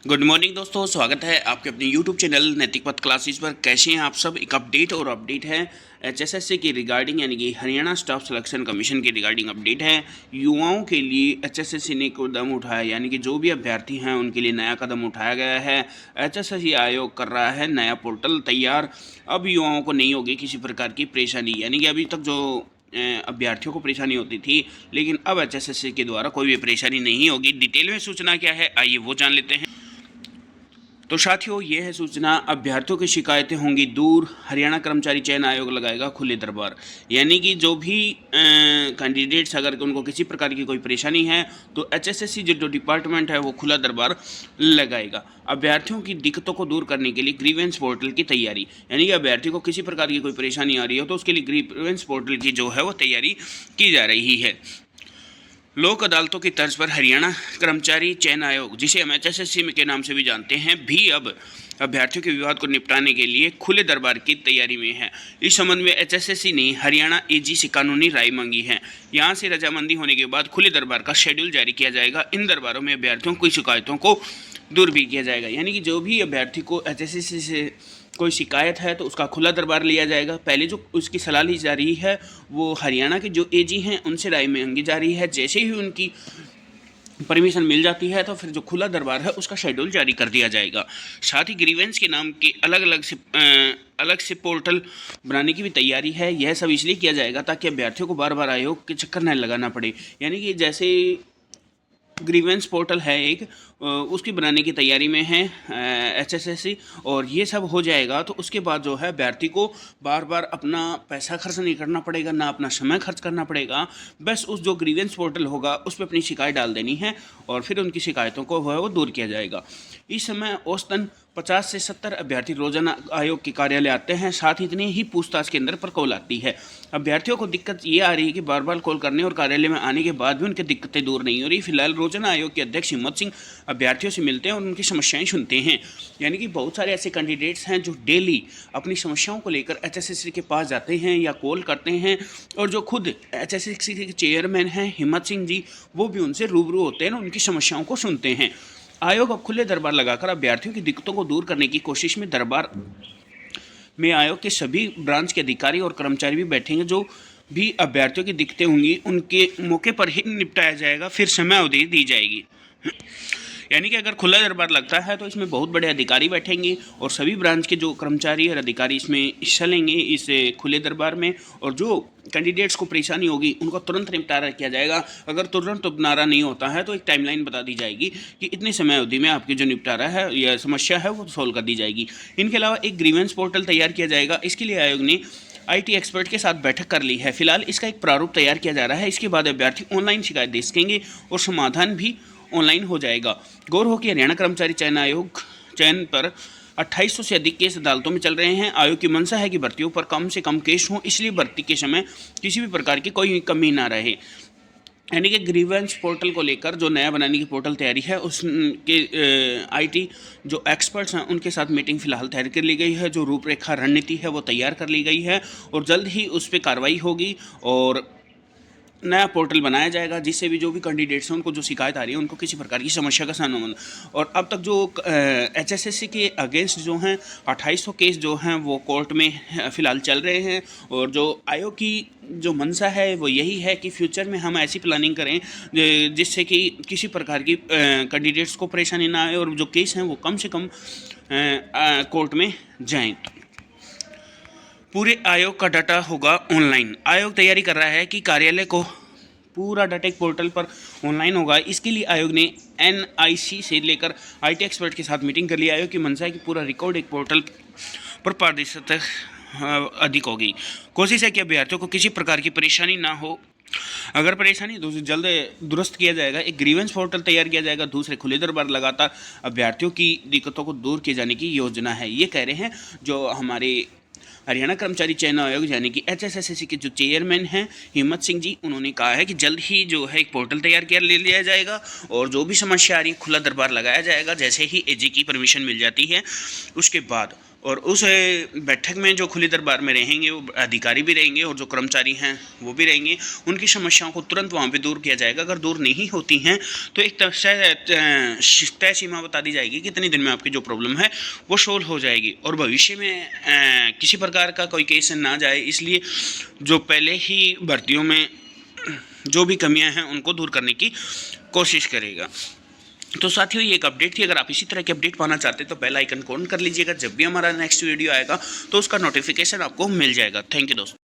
Good morning दोस्तों, स्वागत है आपके अपने यूट्यूब चैनल नैतिक पथ क्लासेस पर। कैसे हैं आप सब। एक अपडेट है एचएसएससी की रिगार्डिंग, यानी कि हरियाणा स्टाफ सिलेक्शन कमीशन की रिगार्डिंग अपडेट है। युवाओं के लिए एचएसएससी ने कदम उठाया, यानी कि जो भी अभ्यर्थी हैं उनके लिए नया कदम उठाया गया है। एचएसएससी आयोग कर रहा है नया पोर्टल तैयार। अब युवाओं को नहीं होगी किसी प्रकार की परेशानी, यानी कि अभी तक जो अभ्यर्थियों को परेशानी होती थी, लेकिन अब एचएसएससी के द्वारा कोई भी परेशानी नहीं होगी। डिटेल में सूचना क्या है, आइए वो जान लेते हैं। तो साथियों, ये है सूचना, अभ्यर्थियों की शिकायतें होंगी दूर, हरियाणा कर्मचारी चयन आयोग लगाएगा खुले दरबार। यानी कि जो भी कैंडिडेट्स अगर उनको किसी प्रकार की कोई परेशानी है तो एचएसएससी जो डिपार्टमेंट है वो खुला दरबार लगाएगा। अभ्यर्थियों की दिक्कतों को दूर करने के लिए ग्रीवेंस पोर्टल की तैयारी, यानी कि अभ्यर्थी को किसी प्रकार की कोई परेशानी आ रही हो तो उसके लिए ग्रीवेंस पोर्टल की जो है वो तैयारी की जा रही है। लोक अदालतों की तर्ज पर हरियाणा कर्मचारी चयन आयोग, जिसे हम एचएसएससी के नाम से भी जानते हैं, भी अब अभ्यर्थियों के विवाद को निपटाने के लिए खुले दरबार की तैयारी में है। इस संबंध में एचएसएससी ने हरियाणा एजी से कानूनी राय मांगी है। यहां से रजामंदी होने के बाद खुले दरबार का शेड्यूल जारी किया जाएगा। इन दरबारों में अभ्यर्थियों की शिकायतों को दूर भी किया जाएगा, यानी कि जो भी अभ्यर्थी को एचएसएससी से कोई शिकायत है तो उसका खुला दरबार लिया जाएगा। पहले जो उसकी सलाह ली जा रही है वो हरियाणा के जो एजी हैं उनसे राय मांगी जा रही है। जैसे ही उनकी परमिशन मिल जाती है तो फिर जो खुला दरबार है उसका शेड्यूल जारी कर दिया जाएगा। साथ ही ग्रीवेंस के नाम के अलग से पोर्टल बनाने की भी तैयारी है। यह सब इसलिए किया जाएगा ताकि अभ्यर्थियों को बार बार आयोग के चक्कर न लगाना पड़े, यानी कि जैसे ग्रीवेंस पोर्टल है एक, उसकी बनाने की तैयारी में है एचएसएससी, और ये सब हो जाएगा तो उसके बाद जो है अभ्यर्थी को बार बार अपना पैसा खर्च नहीं करना पड़ेगा, ना अपना समय खर्च करना पड़ेगा। बस उस जो ग्रीवेंस पोर्टल होगा उस पर अपनी शिकायत डाल देनी है और फिर उनकी शिकायतों को वो दूर किया जाएगा। इस समय औसतन 50 से 70 अभ्यर्थी रोजाना आयोग के कार्यालय आते हैं। साथ ही इतनी ही पूछताछ केंद्र पर कॉल आती है। अभ्यर्थियों को दिक्कत ये आ रही है कि बार बार कॉल करने और कार्यालय में आने के बाद भी उनकी दिक्कतें दूर नहीं हो रही। फिलहाल रोजाना आयोग के अध्यक्ष हिम्मत सिंह अभ्यर्थियों से मिलते हैं और उनकी समस्याएं सुनते हैं। यानी कि बहुत सारे ऐसे कैंडिडेट्स हैं जो डेली अपनी समस्याओं को लेकर एचएसएससी के पास जाते हैं या कॉल करते हैं, और जो खुद एचएसएससी के चेयरमैन हैं हिम्मत सिंह जी, वो भी उनसे रूबरू होते हैं, उनकी समस्याओं को सुनते हैं। आयोग अब खुले दरबार लगाकर अभ्यर्थियों की दिक्कतों को दूर करने की कोशिश में दरबार में आयोग के सभी ब्रांच के अधिकारी और कर्मचारी भी बैठेंगे। जो भी अभ्यर्थियों की दिक्कतें होंगी उनके मौके पर ही निपटाया जाएगा, फिर समय अवधि दी जाएगी। यानी कि अगर खुला दरबार लगता है तो इसमें बहुत बड़े अधिकारी बैठेंगे और सभी ब्रांच के जो कर्मचारी और अधिकारी इसमें हिस्सा लेंगे इस खुले दरबार में, और जो कैंडिडेट्स को परेशानी होगी उनको तुरंत निपटारा किया जाएगा। अगर तुरंत निपटारा नहीं होता है तो एक टाइमलाइन बता दी जाएगी कि इतने समय अवधि में आपकी जो निपटारा है या समस्या है वो सॉल्व कर दी जाएगी। इनके अलावा एक ग्रीवेंस पोर्टल तैयार किया जाएगा। इसके लिए आयोग ने आईटी एक्सपर्ट के साथ बैठक कर ली है। फिलहाल इसका एक प्रारूप तैयार किया जा रहा है। इसके बाद अभ्यर्थी ऑनलाइन शिकायत दे सकेंगे और समाधान भी ऑनलाइन हो जाएगा। गौर हो कि हरियाणा कर्मचारी चयन आयोग चयन पर 2800 से अधिक केस अदालतों में चल रहे हैं। आयोग की मंशा है कि भर्तियों पर कम से कम केस हों, इसलिए भर्ती के समय किसी भी प्रकार की कोई कमी ना रहे। यानी कि ग्रीवेंस पोर्टल को लेकर जो नया बनाने की पोर्टल तैयारी है उसके आईटी जो एक्सपर्ट्स हैं उनके साथ मीटिंग फिलहाल तैयार कर ली गई है। जो रूपरेखा रणनीति है वो तैयार कर ली गई है और जल्द ही उस पर कार्रवाई होगी और नया पोर्टल बनाया जाएगा, जिससे भी जो भी कैंडिडेट्स हैं उनको जो शिकायत आ रही है उनको किसी प्रकार की समस्या का सामना होना। और अब तक जो एचएसएससी के अगेंस्ट जो हैं 2800 केस जो हैं वो कोर्ट में फ़िलहाल चल रहे हैं, और जो आयोग की जो मंशा है वो यही है कि फ्यूचर में हम ऐसी प्लानिंग करें जिससे कि किसी प्रकार की कैंडिडेट्स को परेशानी ना आए और जो केस हैं वो कम से कम कोर्ट में जाएँ। पूरे आयोग का डाटा होगा ऑनलाइन। आयोग तैयारी कर रहा है कि कार्यालय को पूरा डाटा एक पोर्टल पर ऑनलाइन होगा। इसके लिए आयोग ने एनआईसी से लेकर आईटी एक्सपर्ट के साथ मीटिंग कर ली। आयोग की मंशा है कि पूरा रिकॉर्ड एक पोर्टल पर पारदर्शिता अधिक होगी। कोशिश है कि अभ्यर्थियों को किसी प्रकार की परेशानी ना हो। अगर परेशानी तो जल्द दुरुस्त किया जाएगा। एक ग्रीवेंस पोर्टल तैयार किया जाएगा। दूसरे खुले दरबार लगातार अभ्यर्थियों की दिक्कतों को दूर किए जाने की योजना है। ये कह रहे हैं जो हमारे हरियाणा कर्मचारी चयन आयोग यानी कि एचएसएससी के जो चेयरमैन हैं हिम्मत सिंह जी, उन्होंने कहा है कि जल्द ही जो है एक पोर्टल तैयार कर ले लिया जाएगा और जो भी समस्या आ रही है खुला दरबार लगाया जाएगा। जैसे ही एजी की परमिशन मिल जाती है उसके बाद और उस बैठक में जो खुली दरबार में रहेंगे वो अधिकारी भी रहेंगे और जो कर्मचारी हैं वो भी रहेंगे। उनकी समस्याओं को तुरंत वहाँ पे दूर किया जाएगा। अगर दूर नहीं होती हैं तो एक तय सीमा बता दी जाएगी कि कितने दिन में आपकी जो प्रॉब्लम है वो सोल्व हो जाएगी और भविष्य में किसी प्रकार का कोई केस ना जाए, इसलिए जो पहले ही भर्तियों में जो भी कमियां हैं उनको दूर करने की कोशिश करेगा। तो साथियों ये एक अपडेट थी। अगर आप इसी तरह के अपडेट पाना चाहते हैं तो बेल आइकन ऑन कर लीजिएगा। जब भी हमारा नेक्स्ट वीडियो आएगा तो उसका नोटिफिकेशन आपको मिल जाएगा। थैंक यू दोस्तों।